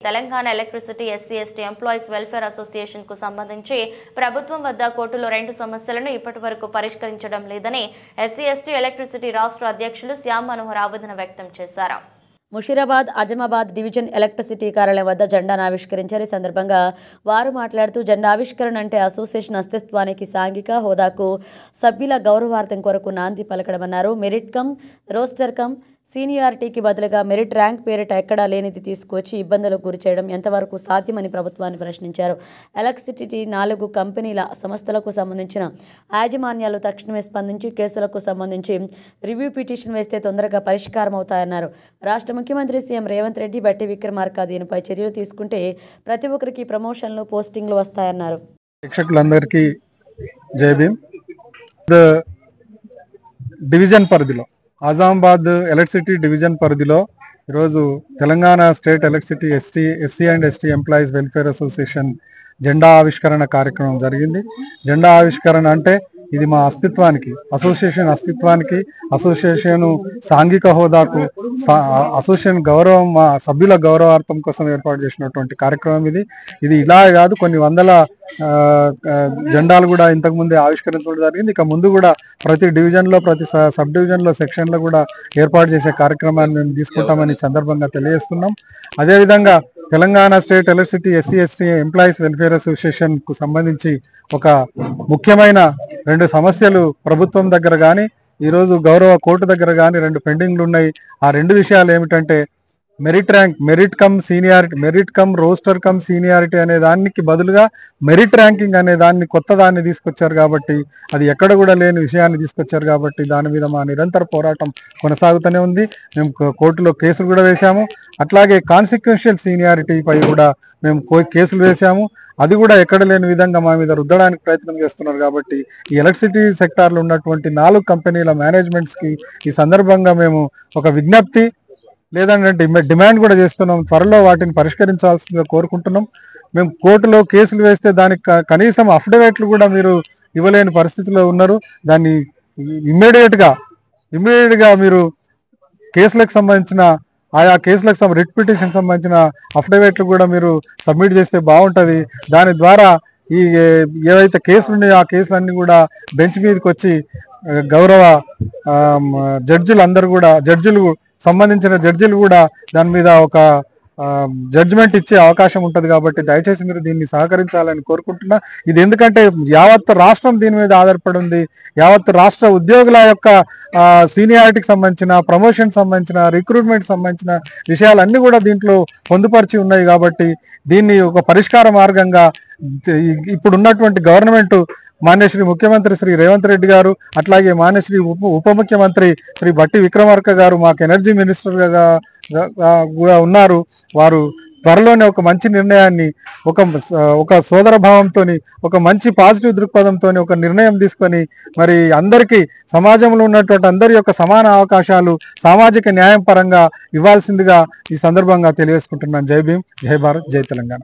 Telangana electricity ఎస్సీ/ఎస్టీ employees welfare association కు సంబంధించి ప్రభుత్వం వద్ద కోర్టులో 2 సమస్యలను ఇప్పటివరకు పరిష్కరించడం లేదని ఎస్సీ/ఎస్టీ ఎలక్ట్రిసిటీ రాష్ట్ర అధ్యక్షులు శ్యామ్ మనోహర్ ఆవేదన వ్యక్తం చేశారు. ముషీరాబాద్ ఆజమాబాద్ డివిజన్ ఎలక్ట్రిసిటీ కార్యాలయం వద్ద జెండాను ఆవిష్కరించారు. ఈ సందర్భంగా వారు మాట్లాడుతూ జెండా ఆవిష్కరణ అంటే అసోసియేషన్ అస్తిత్వానికి సాంఘిక హోదాకు సభ్యుల గౌరవార్థం కొరకు నాంది పలకడమన్నారు. మెరిట్ కమ్ రోస్టర్ కమ్ సీనియారిటీకి బదులుగా మెరిట్ ర్యాంక్ పేరిట ఎక్కడా లేనిది తీసుకొచ్చి ఇబ్బందులకు గురి చేయడం ఎంతవరకు సాధ్యమని ప్రభుత్వాన్ని ప్రశ్నించారు. ఎలక్ట్రిసిటీ 4 కంపెనీల సంస్థలకు సంబంధించిన యాజమాన్యాలు తక్షణమే స్పందించి కేసులకు సంబంధించి రివ్యూ పిటిషన్ వేస్తే తొందరగా పరిష్కారం అవుతాయన్నారు. రాష్ట్ర ముఖ్యమంత్రి సీఎం రేవంత్ రెడ్డి బట్టి విక్రమార్క దీనిపై చర్యలు తీసుకుంటే ప్రతి ఒక్కరికి ప్రమోషన్లు పోస్టింగ్లు వస్తాయన్నారు. ప్రేక్షకులందరికీ జై భీమ్. డివిజన్ పరిధిలో ఆజామాబాద్ ఎలక్ట్రిసిటీ డివిజన్ పరిధిలో ఈరోజు Telangana state electricity SC and ST employees welfare association జెండా ఆవిష్కరణ కార్యక్రమం జరిగింది. జెండా ఆవిష్కరణ అంటే ఇది మా అస్తిత్వానికి, అసోసియేషన్ అస్తిత్వానికి, అసోసియేషన్ సాంఘిక హోదాకు, అసోసియేషన్ గౌరవం, మా సభ్యుల గౌరవార్థం కోసం ఏర్పాటు చేసినటువంటి కార్యక్రమం ఇది ఇలా కాదు, కొన్ని వందల జెండాలు కూడా ఇంతకుముందే ఆవిష్కరించడం జరిగింది. ఇక ముందు కూడా ప్రతి డివిజన్లో, ప్రతి సబ్ డివిజన్లో, సెక్షన్లో కూడా ఏర్పాటు చేసే కార్యక్రమాన్ని మేము తీసుకుంటామని సందర్భంగా తెలియజేస్తున్నాం. అదేవిధంగా Telangana state electricity ఎస్సీ/ఎస్టీ employees welfare association కు సంబంధించి ఒక ముఖ్యమైన 2 సమస్యలు ప్రభుత్వం దగ్గర కానీ ఈరోజు గౌరవ కోర్టు దగ్గర కానీ 2 పెండింగ్లు ఉన్నాయి. ఆ 2 విషయాలు ఏమిటంటే merit rank, merit come seniority, merit come roster come seniority అనే దానికి బదులుగా మెరిట్ ర్యాంకింగ్ అనే కొత్త దాన్ని తీసుకొచ్చారు. కాబట్టి అది ఎక్కడ కూడా లేని విషయాన్ని తీసుకొచ్చారు. కాబట్టి దాని మీద మా నిరంతర పోరాటం కొనసాగుతూనే ఉంది. మేము కోర్టులో కేసులు కూడా వేశాము. అట్లాగే కాన్సిక్వెన్షియల్ సీనియారిటీ పై కూడా మేము కేసులు వేశాము. అది కూడా ఎక్కడ లేని విధంగా మా మీద రుద్దడానికి ప్రయత్నం చేస్తున్నారు. కాబట్టి ఈ ఎలక్ట్రిసిటీ సెక్టార్లో ఉన్నటువంటి 4 కంపెనీల మేనేజ్మెంట్స్కి ఈ సందర్భంగా మేము ఒక విజ్ఞప్తి లేదంటే డిమాండ్ కూడా చేస్తున్నాం. త్వరలో వాటిని పరిష్కరించాల్సిందిగా కోరుకుంటున్నాం. మేము కోర్టులో కేసులు వేస్తే దానికి కనీసం అఫిడవిట్లు కూడా మీరు ఇవ్వలేని పరిస్థితిలో ఉన్నారు. దాన్ని ఇమ్మీడియట్గా మీరు కేసులకు సంబంధించిన ఆయా కేసులకు రిట్ పిటిషన్ సంబంధించిన అఫిడవిట్లు కూడా మీరు సబ్మిట్ చేస్తే బాగుంటుంది. దాని ద్వారా ఈ ఏవైతే కేసులు ఉన్నాయో ఆ కేసులన్నీ కూడా బెంచ్ మీదకి వచ్చి గౌరవ సంబంధించిన జడ్జిలు కూడా దాని మీద ఒక జడ్జిమెంట్ ఇచ్చే అవకాశం ఉంటుంది. కాబట్టి దయచేసి మీరు దీన్ని సహకరించాలని కోరుకుంటున్నా. ఇది ఎందుకంటే యావత్ రాష్ట్రం దీని మీద ఆధారపడి ఉంది. యావత్ రాష్ట్ర ఉద్యోగుల యొక్క సీనియారిటీకి సంబంధించిన, ప్రమోషన్ సంబంధించిన, రిక్రూట్మెంట్ సంబంధించిన విషయాలన్నీ కూడా దీంట్లో పొందుపరిచి ఉన్నాయి. కాబట్టి దీన్ని ఒక పరిష్కార మార్గంగా ఇప్పుడున్నటువంటి గవర్నమెంట్ మాన్యశ్రీ ముఖ్యమంత్రి శ్రీ రేవంత్ రెడ్డి గారు, అట్లాగే మాన్యశ్రీ ఉప ముఖ్యమంత్రి శ్రీ బట్టి విక్రమార్క గారు మాకు ఎనర్జీ మినిస్టర్గా కూడా ఉన్నారు. వారు త్వరలోనే ఒక మంచి నిర్ణయాన్ని, ఒక సోదర భావంతో, ఒక మంచి పాజిటివ్ దృక్పథంతో ఒక నిర్ణయం తీసుకొని మరి అందరికీ, సమాజంలో ఉన్నటువంటి అందరి యొక్క సమాన అవకాశాలు సామాజిక న్యాయం పరంగా ఇవ్వాల్సిందిగా ఈ సందర్భంగా తెలియజేసుకుంటున్నాను. జై భీమ్, జై భారత్, జై తెలంగాణ.